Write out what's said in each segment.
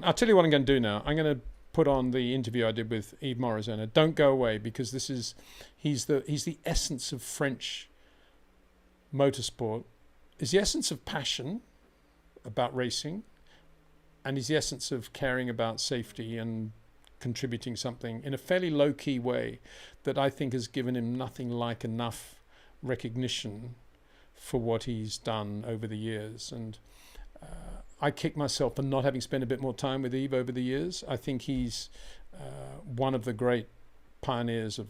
I'll tell you what I'm going to do now. I'm going to put on the interview I did with Yves Morizot. Now, don't go away, because he's the essence of French motorsport. He's the essence of passion about racing, and he's the essence of caring about safety and contributing something in a fairly low-key way that I think has given him nothing like enough recognition for what he's done over the years. And I kick myself for not having spent a bit more time with Yves over the years. I think he's one of the great pioneers of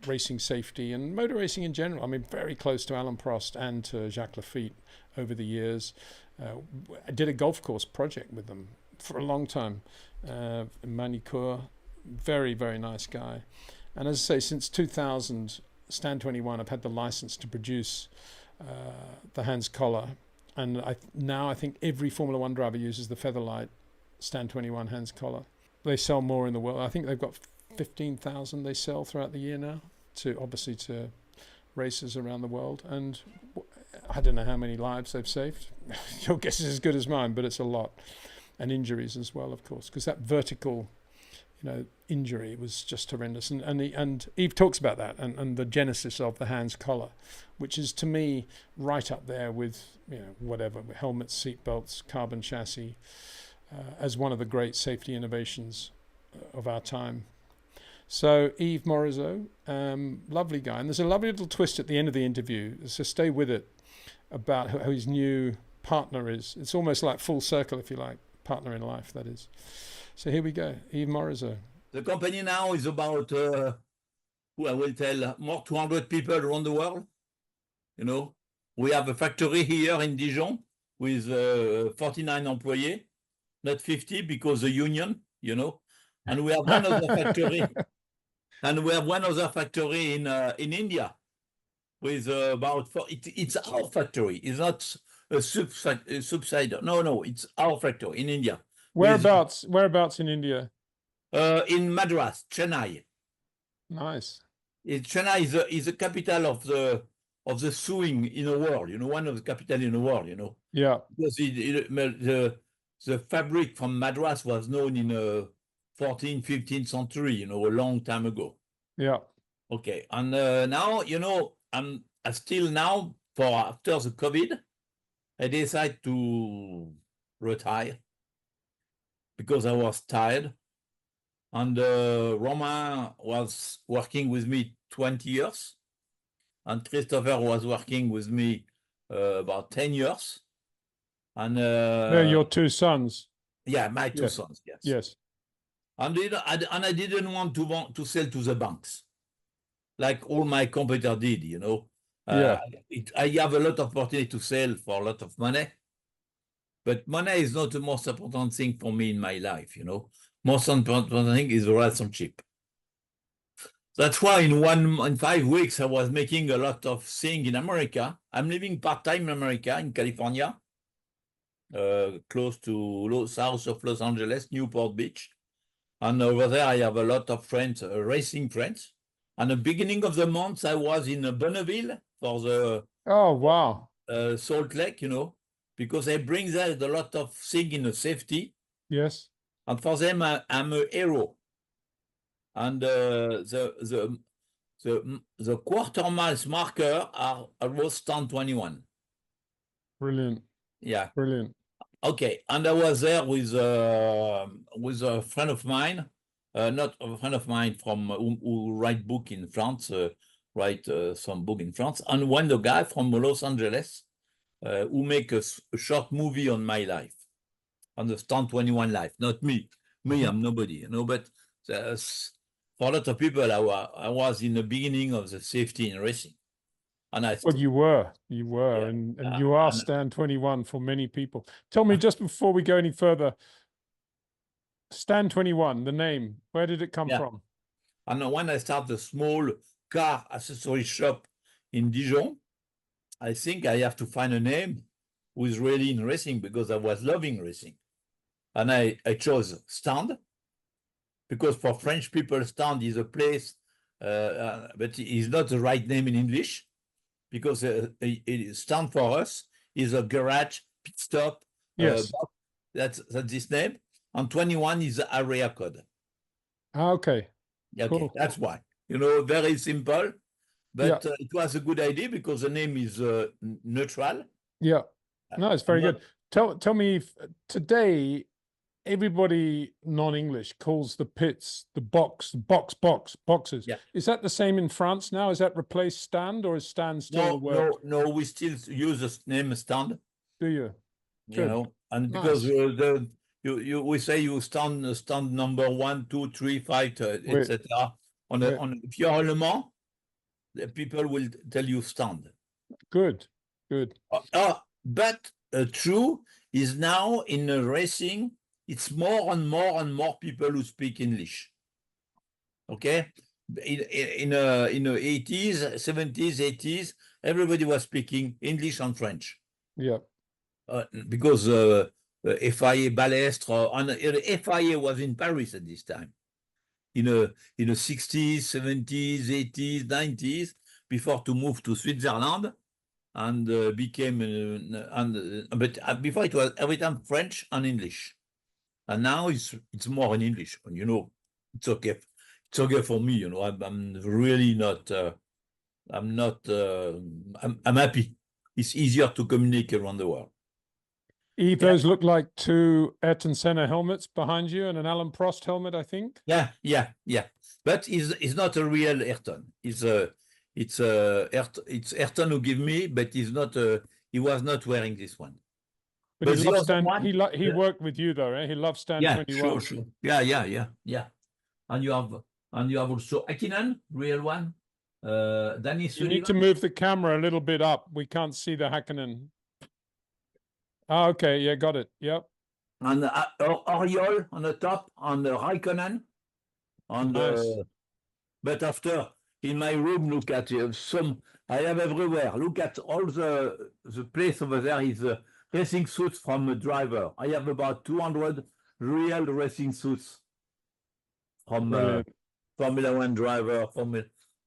racing safety and motor racing in general. I mean, very close to Alain Prost and to Jacques Laffite over the years. I did a golf course project with them for a long time. Manicourt, very, very nice guy. And as I say, since 2000, Stand 21, I've had the license to produce the Hans collar. And now I think every Formula One driver uses the Featherlight Stand 21 Hans collar. They sell more in the world. I think they've got 15,000 they sell throughout the year now, obviously to racers around the world. And I don't know how many lives they've saved. Your guess is as good as mine, but it's a lot. And injuries as well, of course, because that vertical, injury was just horrendous. And Yves talks about that and the genesis of the Hans collar, which is to me right up there with whatever, helmets, seatbelts, carbon chassis, as one of the great safety innovations of our time. So Yves Morizot, lovely guy, and there's a lovely little twist at the end of the interview. So stay with it, about how his new partner is. It's almost like full circle, if you like, partner in life, that is. So here we go, Yves Morizot. The company now is about, who I will tell, more 200 people around the world. We have a factory here in Dijon with 49 employees, not 50 because the union, and we have one other factory, in India with about it's our factory. It's not a subsidiary. No, it's our factory in India. Whereabouts in India? In Madras, Chennai. Nice. Chennai is the capital of the sewing in the world. One of the capital in the world. Yeah. Because the fabric from Madras was known in the 14th, 15th century. A long time ago. Yeah. Okay, and now I'm still now after the COVID, I decided to retire because I was tired. And Romain was working with me 20 years. And Christopher was working with me about 10 years. And they're your two sons? Yeah, my two sons, yes. Yes. And I didn't want to sell to the banks like all my competitors did, Yeah. I have a lot of opportunity to sell for a lot of money. But money is not the most important thing for me in my life, Most important thing is the relationship. That's why in 5 weeks, I was making a lot of things in America. I'm living part-time in America, in California, close to south of Los Angeles, Newport Beach. And over there, I have a lot of friends, racing friends. And the beginning of the month, I was in Bonneville for the Salt Lake, because I bring there a lot of things in the safety. Yes. And for them, I'm a hero. And the quarter miles marker are almost stand 21. Brilliant. Yeah. Brilliant. Okay, and I was there with a friend of mine, not a friend of mine from who write book in France, write some book in France, and one the guy from Los Angeles who make a short movie on my life, on the Stand 21 life. Not me. Me, I'm nobody, but for a lot of people, I was in the beginning of the safety in racing. And you were, yeah, and you are Stand 21 for many people. Tell me, just before we go any further, Stand 21, the name, where did it come from? And when I started a small car accessory shop in Dijon, I think I have to find a name who is really in racing because I was loving racing. And I chose Stand because for French people, Stand is a place, but it's not the right name in English. Because it stand for us is a garage, pit stop. Yes. That's this name. and 21 is the area code. Okay. Okay, Cool. that's why. You know, very simple, but Yeah. it was a good idea because the name is neutral. Yeah. No, it's very not- good. Tell me if today everybody non-English calls the pits the boxes. Yeah. Is that the same in France now? Is that replaced stand, or is stand still the word? No, we still use the name stand. Do you? You Good. know, and because Nice. we say you stand number 1, 2, 3, 5, Oui. etc. If you're Le Mans, the people will tell you stand. Good. But true is now in racing, it's more and more people who speak English. Okay, in the 80s, 70s, 80s, everybody was speaking English and French. Yeah. Because FIA Balestre, and FIA was in Paris at this time. In the 60s, 70s, 80s, 90s, before to move to Switzerland, and but before it was every time French and English, and now it's more in English. And you know, it's okay for me. You know, I'm really not. I'm happy. It's easier to communicate around the world. Yves, those look like two Ayrton Senna helmets behind you and an Alain Prost helmet, I think. Yeah. But it's not a real Ayrton. It's Ayrton who gave me, but he's not. He was not wearing this one. But he loves stand. He worked with you though, eh? He loves stand 21. Sure. Yeah. And you have also Akinen, real one. Danny Sullivan. You need to move the camera a little bit up. We can't see the Hakkinen. Oh, okay, yeah, got it. Yep. And Oriol on the top, on the Raikkonen. But after, in my room, look at some, I have everywhere. Look at all the place over there is racing suits from a driver. I have about 200 real racing suits from Formula One driver,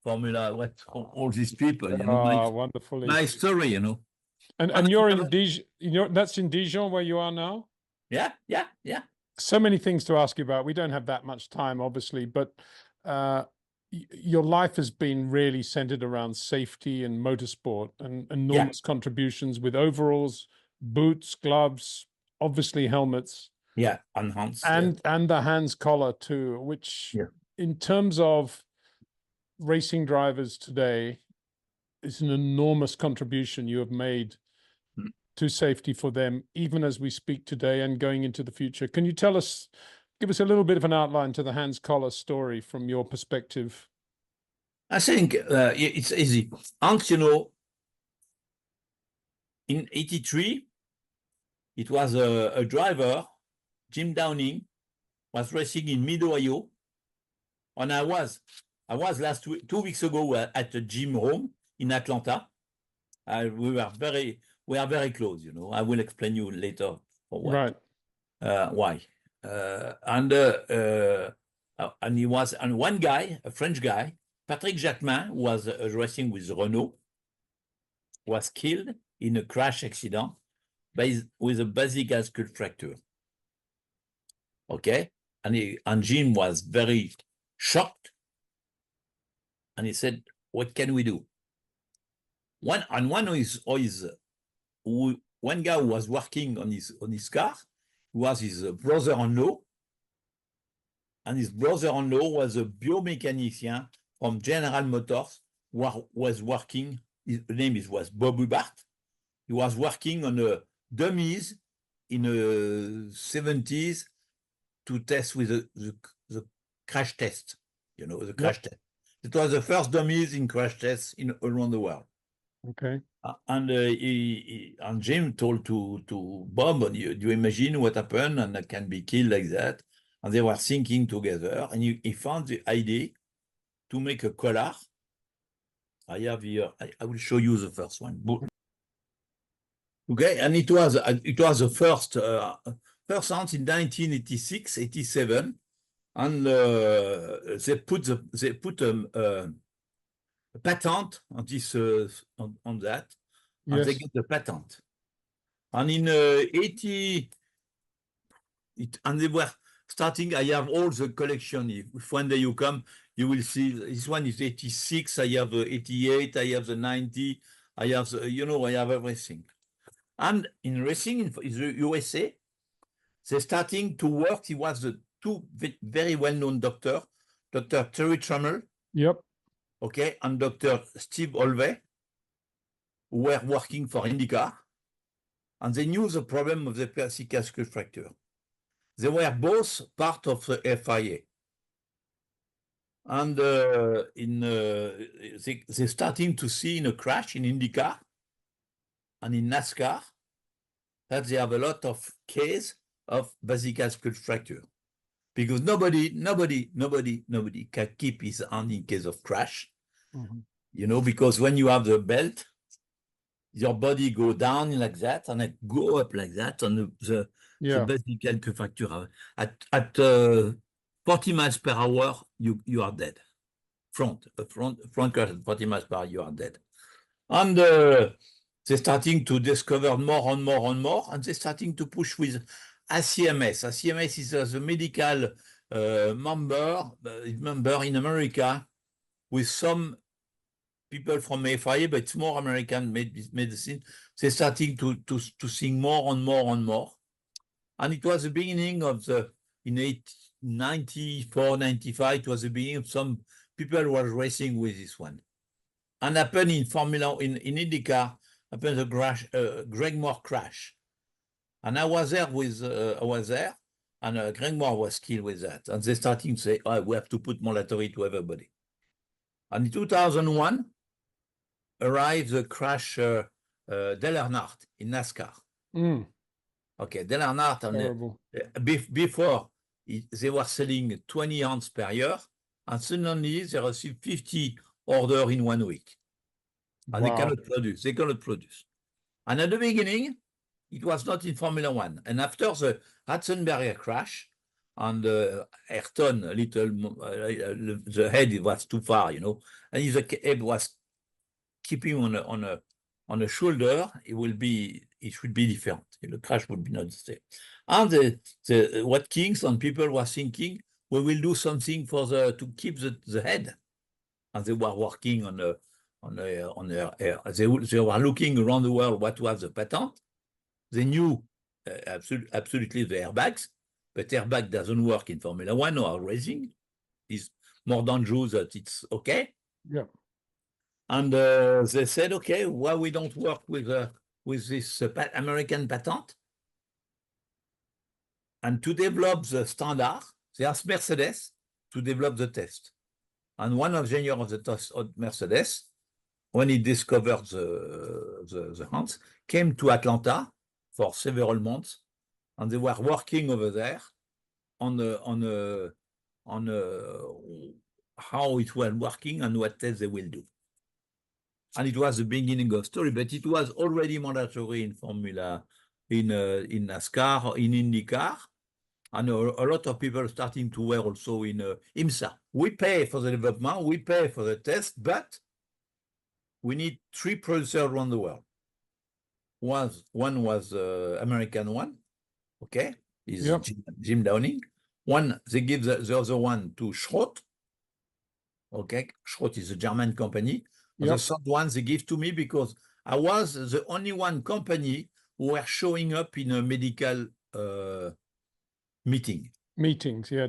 Formula, all these people. You know, wonderful. Nice story, you know. And you're in Dijon. That's in Dijon where you are now. Yeah. So many things to ask you about. We don't have that much time, obviously, but your life has been really centered around safety and motorsport, and enormous contributions with overalls, boots, gloves, obviously helmets. Yeah, and hands. And the hands collar too, which in terms of racing drivers today is an enormous contribution you have made to safety for them, even as we speak today and going into the future. Can you give us a little bit of an outline to the hands collar story from your perspective? I think it's easy. Hans, you know, in 83, it was a driver, Jim Downing, was racing in Mid-Ohio, and I was last week, 2 weeks ago at the gym home in Atlanta. We are very close, you know. I will explain you later for what. Right. Why. And he was, and one guy, a French guy, Patrick Jacquemin, who was racing with Renault, was killed in a crash accident with a basic skull fracture. Okay? And Jim was very shocked. And he said, what can we do? One guy who was working on his car was his brother-in-law, and his brother-in-law was a biomechanician from General Motors, who was working, his name was Bob Hubart. He was working on dummies in the 70s to test with the crash test, you know, the crash test. It was the first dummies in crash tests around the world. Okay. And Jim told to Bob, do you imagine what happened and I can be killed like that? And they were thinking together, and he found the idea to make a collar. I have here, I will show you the first one. Okay, and it was the first Hans in 1986, 87, and they put a patent on this on that, and they get the patent. And in 80, And they were starting. I have all the collection. If one day you come, you will see this one is 86. I have the 88. I have the 90. I have the, I have everything. And in racing in the USA, they're starting to work. He was the two very well-known doctor, Dr. Terry Trammell, Yep. okay, and Dr. Steve Olvey, who were working for IndyCar, and they knew the problem of the cervical skull fracture. They were both part of the FIA. And they're starting to see in a crash in IndyCar and in NASCAR that they have a lot of cases of cervical skull fracture. Because nobody can keep his hand in case of crash. Mm-hmm. Because when you have the belt, your body go down like that and it go up like that, and the cervical fracture at 40 miles per hour, you are dead. Front crash at 40 miles per hour, you are dead. And they're starting to discover more and more and more, and they're starting to push with ACMS. ACMS is the medical member in America with some people from FIA, but it's more American medicine. They're starting to think more and more and more. And it was the beginning of in 94, 95, it was the beginning of some people who were racing with this one. And happened in Formula, in IndyCar, happened a crash, Greg Moore crash. And I was there, and Greg Moore was killed with that. And they're starting to say, we have to put mandatory to everybody. And in 2001, arrived the crash Dale Earnhardt in NASCAR. Mm. Okay, Dale Earnhardt, and before they were selling 20 hands per year, and suddenly they received 50 orders in 1 week. And they cannot produce. And at the beginning, it was not in Formula One. And after the Ratzenberger crash, and Ayrton, the head was too far, and if the head was keeping on a shoulder, it should be different. The crash would be not the same. And the Watkins and people were thinking, we will do something to keep the head. And they were working they were looking around the world what was the patent. They knew absolutely the airbags, but airbag doesn't work in Formula One or racing. It's more dangerous that it's okay. Yeah. And they said, okay, why we don't work with this American patent? And to develop the standard, they asked Mercedes to develop the test. And one of the engineers of the test of Mercedes, when he discovered the hands, came to Atlanta for several months, and they were working over there on how it was working and what tests they will do. And it was the beginning of story, but it was already mandatory in Formula, in NASCAR, in IndyCar, and a lot of people starting to wear also in IMSA. We pay for the development, we pay for the test, but we need 3 producers around the world. One was American one, okay, is Jim Downing. One, they give the other one to Schrott, okay, Schrott is a German company. And the third one they give to me because I was the only one company who were showing up in a medical meetings,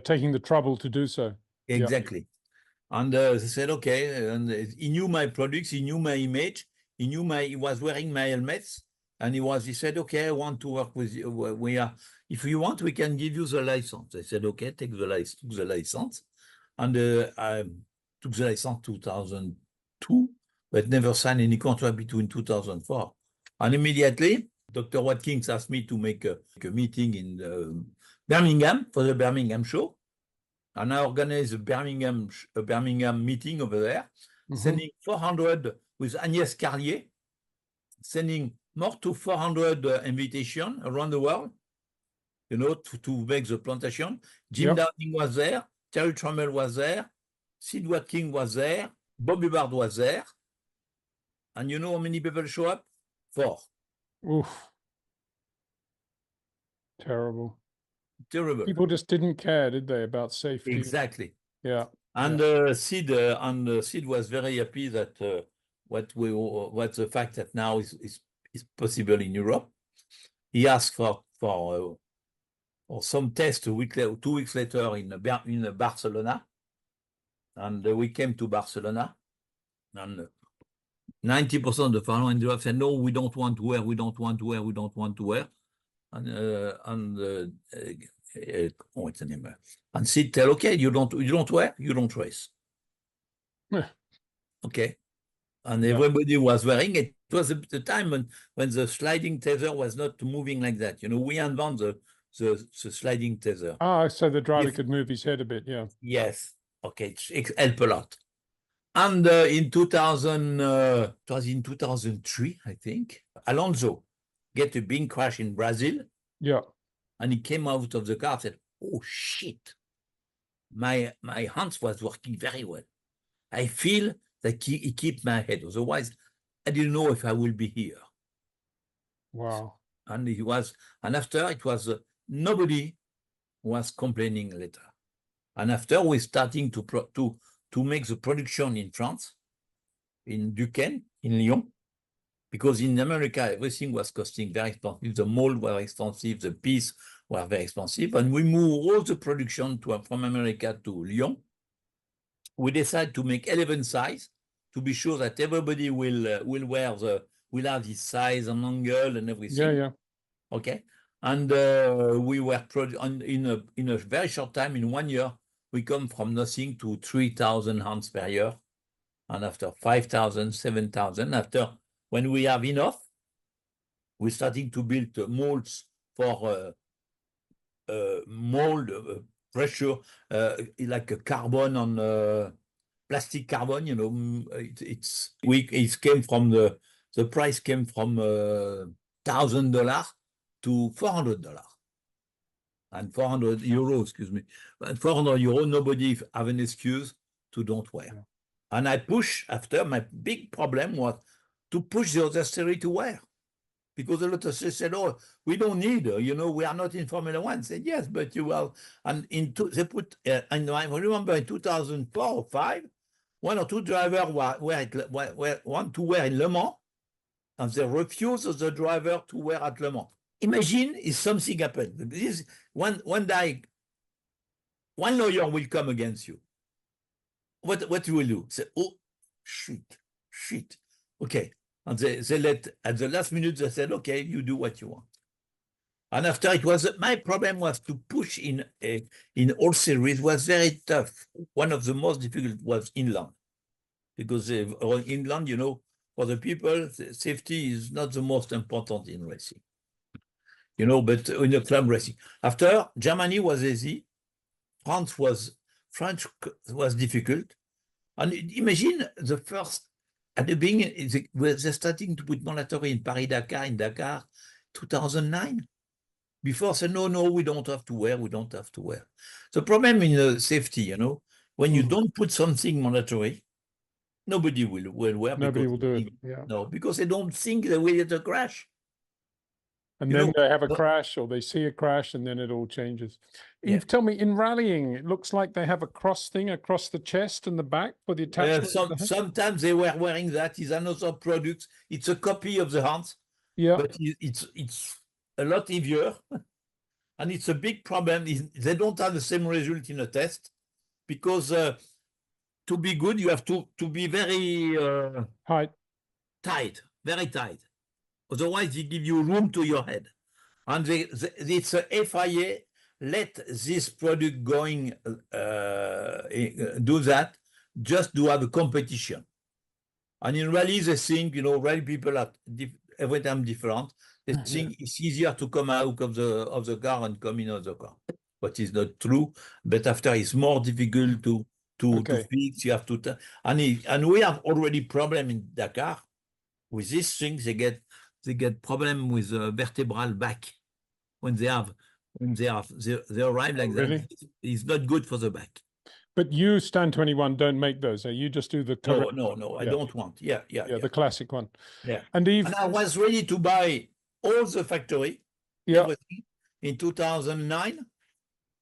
taking the trouble to do so. Exactly. And they said, okay, and he knew my products, he knew my image, he was wearing my helmets, and he said, okay, I want to work with you. If you want, we can give you the license. I said, okay, took the license. And I took the license 2002, but never signed any contract between 2004. And immediately, Dr. Watkins asked me to make a meeting in Birmingham for the Birmingham show. And I organized a Birmingham meeting over there, sending 400 with Agnès Carlier, sending more to 400 invitations around the world, to make the plantation. Jim Downing was there, Terry Trammell was there, Sid Watkins was there, Bobby Bard was there. And you know how many people show up? 4. Oof. Terrible. terrible. People just didn't care, did they, about safety? Exactly. Yeah. And Sid was very happy that what the fact that now is possible in Europe. He asked for some test 2 weeks later in Barcelona, and we came to Barcelona, and 90% of the farmers in Europe said, no, we don't want to wear, we don't want to wear, we don't want to wear. What's the name? And Sid tell, okay, you don't wear, you don't race. Yeah. Okay. And everybody was wearing it. It was the time when the sliding tether was not moving like that. You know, we invented the sliding tether. Ah, so the driver could move his head a bit, yeah. Yes. Okay, it helped a lot. And in 2000, it was in 2003, I think, Alonso get a big crash in Brazil. Yeah. And he came out of the car and said, oh, shit. My hands was working very well. I feel that he kept my head. Otherwise, I didn't know if I will be here. Wow. And after it was, nobody was complaining later. And after we're starting to make the production in France, in Duquesne, in Lyon, because in America, everything was costing very expensive. The mold was expensive, the piece were very expensive. And we moved all the production from America to Lyon. We decided to make 11 size to be sure that everybody will have this size and angle and everything. Yeah, yeah. Okay. And we were in a very short time, in 1 year, we come from nothing to 3,000 hands per year. And after 5,000, 7,000, after when we have enough, we're starting to build molds for mold pressure, like a carbon on plastic carbon, you know. It came from the price came from $1,000 to $400. And 400 euros, excuse me. But 400 euros, nobody have an excuse to don't wear. Yeah. And I push after, my big problem was to push the other series to wear. Because a lot of them said, oh, we don't need, you know, we are not in Formula One. I said, yes, but you will. And they put, and I remember in 2004 or 5, 1 or 2 drivers want to wear in Le Mans, and they refuse the driver to wear at Le Mans. Imagine if something happened. This one day, one lawyer will come against you. What you will do? Say, oh, shit. Okay. And they let, at the last minute, they said, okay, you do what you want. And after it was, my problem was to push in all series was very tough. One of the most difficult was inland. Because inland, you know, for the people, safety is not the most important in racing. You know, but in the club racing. After, Germany was easy. France was difficult. And imagine the first, at the beginning, they're starting to put mandatory in Paris-Dakar, in Dakar, 2009. Before, said, no, we don't have to wear, The problem in safety, you know, when you don't put something mandatory, nobody will wear. Nobody will do it, yeah. No, because they don't think they will get a crash. And then they have a crash, or they see a crash, and then it all changes. Yves, tell me, in rallying, it looks like they have a cross thing across the chest and the back for the attachment. Sometimes they were wearing that. It's another product. It's a copy of the hands. Yeah. But it's a lot heavier. And it's a big problem. They don't have the same result in a test. Because to be good, you have to be very tight, very tight. Otherwise, they give you room to your head. And it's a FIA, let this product going, do that, just to have a competition. And in rally, they think, you know, rally people are every time different. They think it's easier to come out of the car and come in of the car. But it's not true. But after, it's more difficult to fix. You have to, and we have already problem in Dakar with these things. They get problem with the vertebral back when they arrive like that. It's not good for the back. But you, Stand 21, don't make those. You just do the correct. No, I don't want. Yeah, the classic one. Yeah. And Yves, I was ready to buy all the factory. Yeah. In 2009,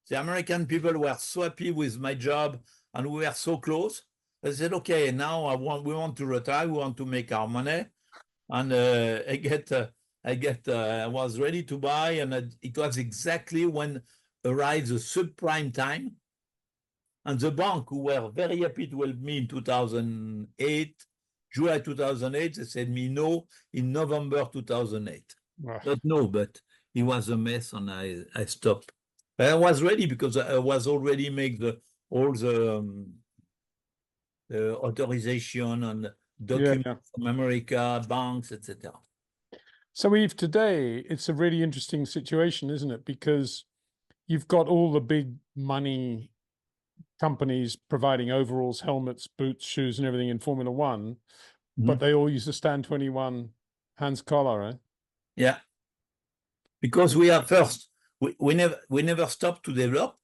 The American people were so happy with my job, and we were so close. They said, "Okay, now we want to retire. We want to make our money." And I was ready to buy, and it was exactly when arrived the subprime time. And the bank, who were very happy to help me in 2008, July 2008, they said me no in November 2008. Wow. Not no, but it was a mess, and I stopped. But I was ready because I was already make all the authorization and documents from America, banks, etc. So Yves, today it's a really interesting situation, isn't it? Because you've got all the big money companies providing overalls, helmets, boots, shoes, and everything in Formula One, but they all use the Stan 21 Hans collar, right? Yeah, because we are first. We never stop to develop.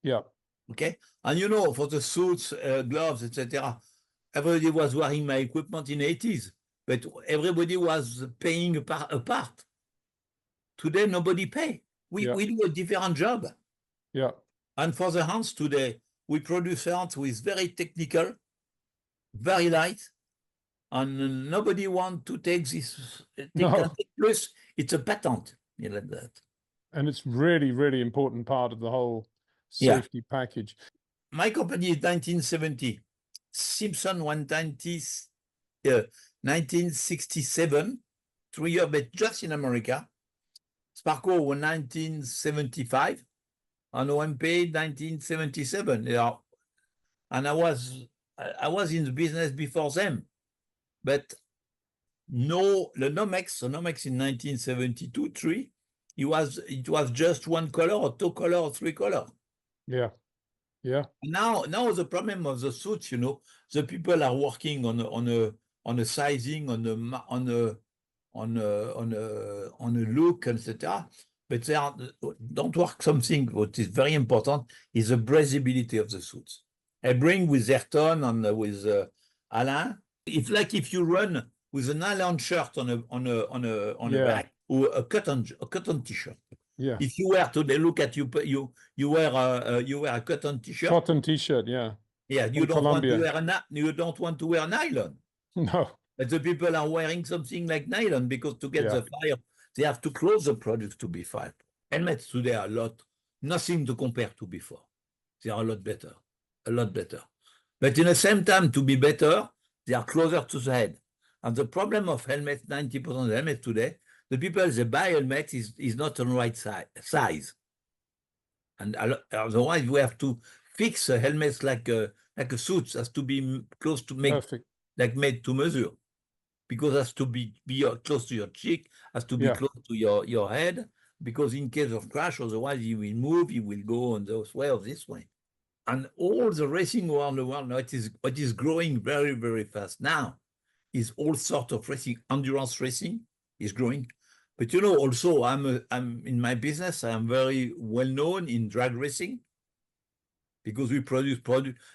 Yeah. Okay, and you know, for the suits, gloves, etc., everybody was wearing my equipment in the 80s, but everybody was paying a part. Today, nobody pay. We do a different job. Yeah. And for the hands today, we produce hands with very technical, very light, and nobody want to take this. No. Plus, it's a patent, you know, like that. And it's really, really important part of the whole safety package. My company is 1970. Simpson 1967, 3 years, but just in America. Sparco was 1975. And OMP 1977. And I was in the business before them. But no, the Nomex in 1972-3, it was just one color or two color or three color. Yeah. Yeah. Now the problem of the suits, you know, the people are working on a sizing, on a look, etc. But they don't work something what is very important is the breathability of the suits. I bring with Ayrton and with Alain. It's like if you run with a nylon shirt on a back or a cotton t-shirt. Yeah. If you were to look at you wear a cotton t-shirt. Cotton t-shirt, yeah. Yeah, you don't want to wear nylon. No. But the people are wearing something like nylon because to get the fire, they have to close the product to be fired. Helmets today are nothing to compare to before. They are a lot better. But in the same time, to be better, they are closer to the head. And the problem of helmets, 90% of helmets today, the people that buy helmets is not the right size. And otherwise, we have to fix helmets like a suit has to be close to make perfect, like made to measure, because it has to be close to your cheek, has to be close to your head, because in case of crash, otherwise you will move, you will go on this way or this way. And all the racing around the world now, what is growing very, very fast now is all sorts of racing. Endurance racing is growing. But you know, also I'm in my business, I am very well known in drag racing, because we produce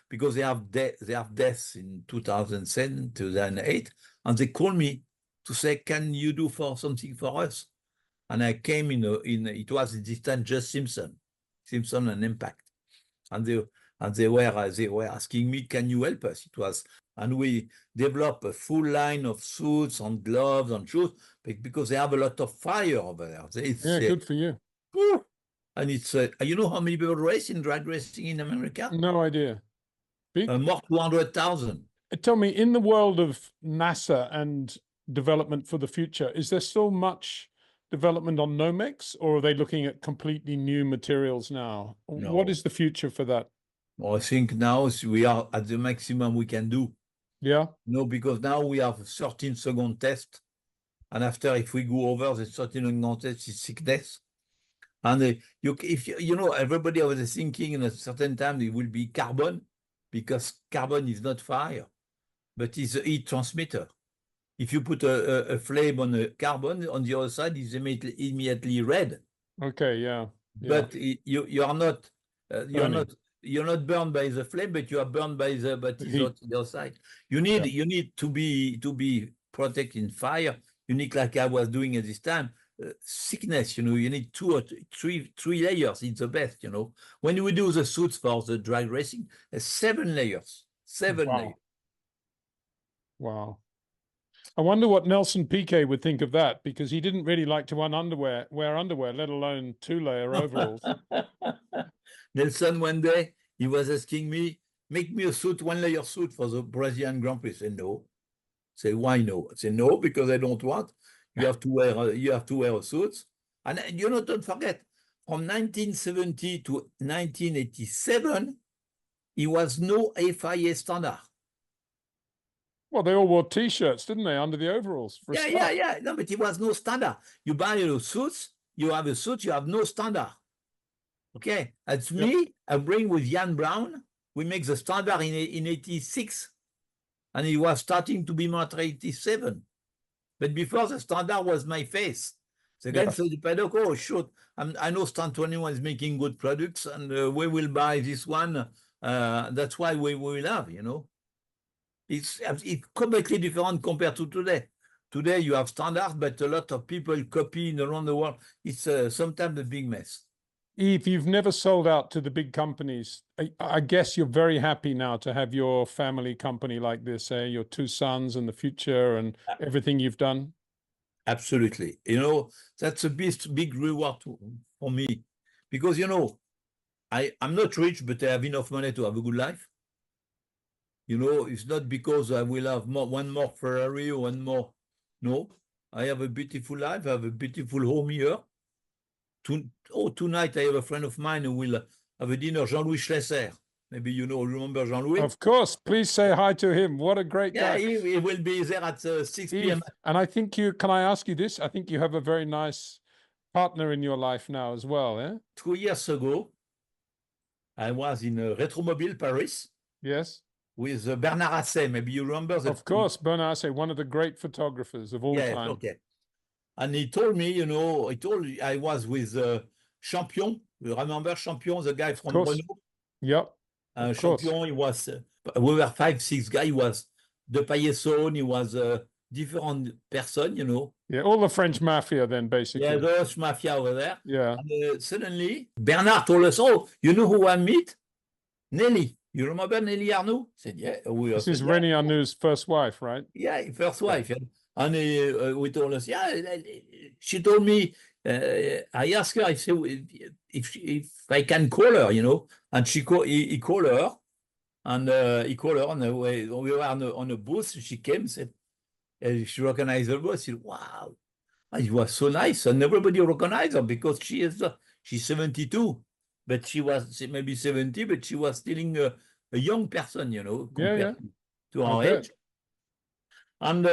because they have deaths in 2007, 2008, and they call me to say, can you do something for us? And I came in it was at this time just Simpson and Impact, and they were asking me, can you help us? And we developed a full line of suits and gloves and shoes, because they have a lot of fire over there. good for you. And it's, you know how many people race in drag racing in America? No idea. More 200,000. Tell me, in the world of NASA and development for the future, is there still much development on Nomex, or are they looking at completely new materials now? No. What is the future for that? Well, I think now we are at the maximum we can do. Yeah. No, because now we have 13-second test. And after, if we go over the 13-second test, it's sickness. And you know, everybody was thinking in a certain time it will be carbon, because carbon is not fire, but it's a heat transmitter. If you put a flame on a carbon, on the other side, it's immediately red. Okay, yeah. But you're not burned by the flame, but you are burned by the other side. You need to be protected in fire. You need, like I was doing at this time, thickness, you know, you need 2 or 3 layers. It's the best, you know. When we do the suits for the drag racing, 7 layers. 7 Wow. layers. Wow. I wonder what Nelson Piquet would think of that, because he didn't really like to wear underwear, let alone 2-layer overalls. Nelson, one day, he was asking me, make me a suit, 1-layer suit for the Brazilian Grand Prix. I said, no. I said, why no? I said, no, because I don't want. You have to wear a suit. And you know, don't forget, from 1970 to 1987, it was no FIA standard. Well, they all wore T-shirts, didn't they, under the overalls? For Yeah. No, but it was no standard. You buy a suit, you have a suit, you have no standard. Okay, that's me. I bring with Jan Brown. We make the standard in 86, and it was starting to be marked 87. But before, the standard was my face. The guy said, oh, sure, I know Stand 21 is making good products, and we will buy this one. That's why we will have, you know. It's completely different compared to today. Today, you have standards, but a lot of people copying around the world. It's sometimes a big mess. Yves, you've never sold out to the big companies. I guess you're very happy now to have your family company like this, eh? Your 2 sons and the future and everything you've done. Absolutely. You know, that's a big reward for me, because, you know, I'm not rich, but I have enough money to have a good life. You know, it's not because I will have one more Ferrari or one more. No, I have a beautiful life. I have a beautiful home here. Tonight I have a friend of mine who will have a dinner, Jean-Louis Schlesser. Maybe you remember Jean-Louis? Of course. Please say hi to him. What a great guy. Yeah, he will be there at 6 p.m. And I think can I ask you this? I think you have a very nice partner in your life now as well, eh? 2 years ago, I was in Retromobile, Paris. Yes. With Bernard Asset. Maybe you remember that. Of course, Bernard Asset, one of the great photographers of all time. Okay. And he told me, you know, I was with Champion. You remember Champion, the guy from Renault? Yep. Champion, he was, we were 5, 6 guys. He was Depailler son, he was a different person, you know. Yeah, all the French mafia then, basically. Yeah, the French mafia over there. Yeah. And suddenly, Bernard told us, oh, you know who I meet? Nelly. You remember Nelly Arnoux? I said, yeah. This is Rene Arnoux' first wife, right? Yeah, first wife. Yeah. And we told us, yeah, she told me, I asked her, I said, if I can call her, you know, and he called her, and we were on a booth. She came, said, she recognized her voice. She said, wow, it was so nice. And everybody recognized her because she's 72, but she was maybe 70, but she was still a young person, you know, compared to our age. And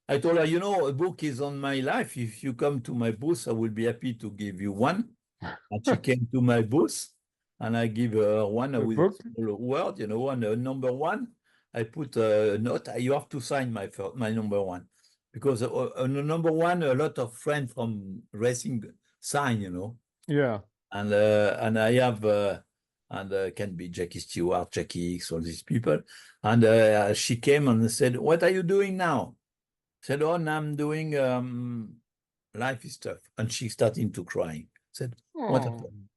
I told her, you know, a book is on my life. If you come to my booth, I will be happy to give you one. And she came to my booth, and I give her one with a word, you know, and number 1. I put a note. You have to sign my number 1, because on the number 1, a lot of friends from racing sign, you know. Yeah. And I have and can be Jackie Stewart, Jackie X, all these people. And she came and said, "What are you doing now?" I said, "Oh, now I'm doing life stuff." And she started to crying. I said, "What happened?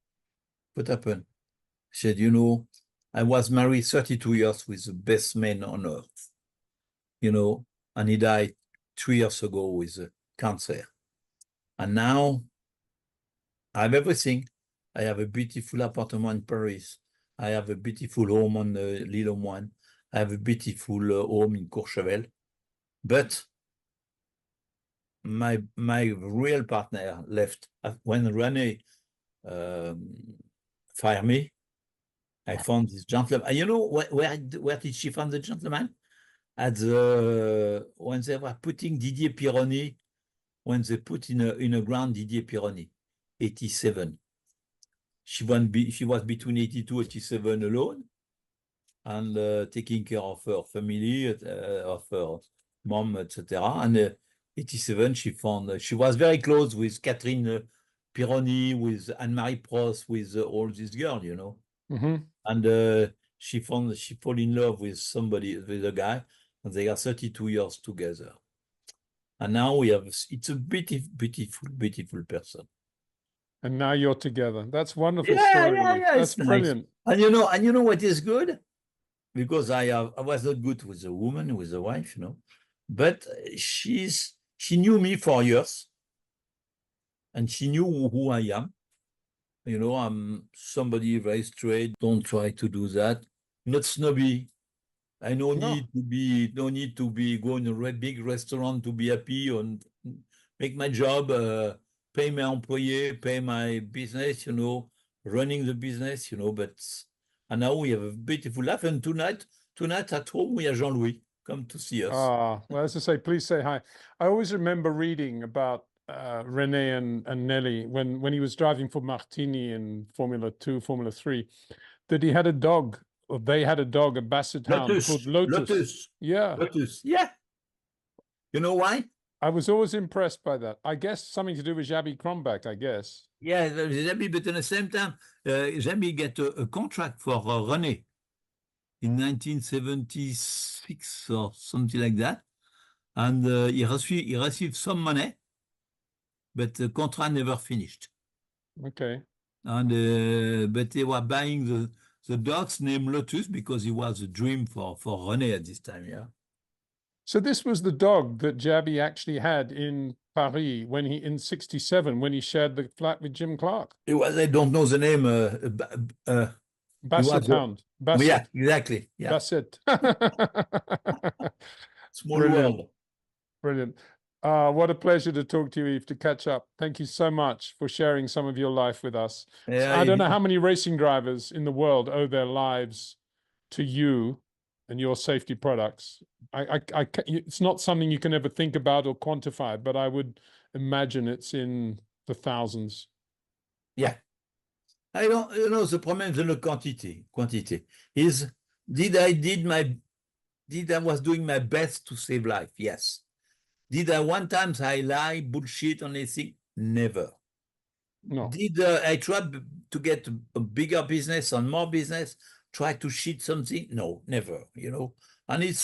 What happened?" She said, "You know, I was married 32 years with the best man on earth, you know, and he died 3 years ago with cancer. And now I have everything. I have a beautiful apartment in Paris. I have a beautiful home on the Little One. I have a beautiful home in Courchevel. But my real partner left when Rene fired me. I found this gentleman. You know where did she find the gentleman? At when they were putting Didier Pironi, when they put in a ground Didier Pironi, 87. She was between 82 and 87 alone, and taking care of her family, of her mom, etc. And 87, she was very close with Catherine Pironi, with Anne-Marie Prost, with all these girls, you know. Mm-hmm. And she fell in love with a guy, and they are 32 years together. And now it's a beautiful person. And now you're together. That's wonderful Yeah, story. yeah, Yves. yeah, That's it's nice. brilliant. And you know what is good? Because I was not good with a woman, with a wife, but she knew me for years, and she knew who I am. I'm somebody very straight. Don't try to do that. Not snobby. I no need to be go in a big restaurant to be happy and make my job, pay my employee, pay my business, running the business, but and now we have a beautiful life. And tonight at home we have Jean-Louis come to see us. Well, as I say, please say hi. I always remember reading about Rene and Nelly when he was driving for Martini in Formula 2, Formula 3, that he had a dog, or they had a dog, a basset hound called Lotus. Yeah. Lotus. Yeah. You know why? I was always impressed by that. I guess something to do with Xabi Kronbach, I guess. Yeah, Xabi, but at the same time, Xabi get a contract for Rene in 1976 or something like that. And he received some money, but the contract never finished. Okay. And but they were buying the dogs named Lotus because it was a dream for Rene at this time, yeah. So this was the dog that Xabi actually had in Paris in 67 when he shared the flat with Jim Clark. It was, I don't know the name. Basset hound. Basset. Yeah, exactly. Yeah. Basset. Small Brilliant. world. Brilliant. What a pleasure to talk to you, Yves, to catch up. Thank you so much for sharing some of your life with us. Yeah, I don't know how many racing drivers in the world owe their lives to you and your safety products. It's not something you can ever think about or quantify, but I would imagine it's in the thousands. Yeah. I don't, the problem is the quantity. Is I was doing my best to save life? Yes. Did I one times I lie, bullshit on anything? Never. No. Did I try to get a bigger business and more business? Try to cheat something? No, never, And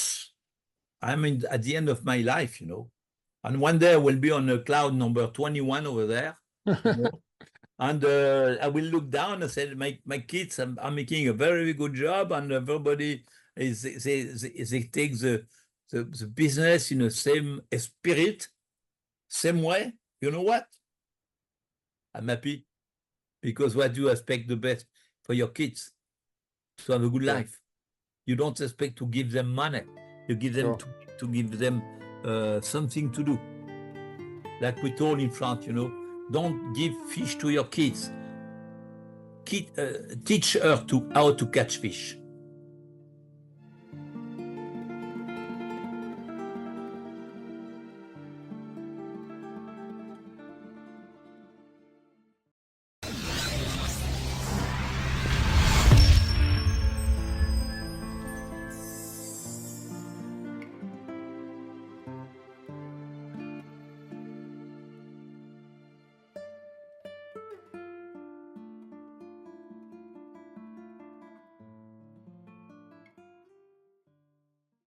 I'm at the end of my life, And one day I will be on a cloud number 21 over there, And I will look down and say, my kids are making a very good job, and everybody they take the business in the same spirit, same way. You know what? I'm happy, because what do you expect the best for your kids? To have a good life. You don't expect to give them money. You give them to give them something to do. Like we told in France, don't give fish to your kids. Teach her how to catch fish.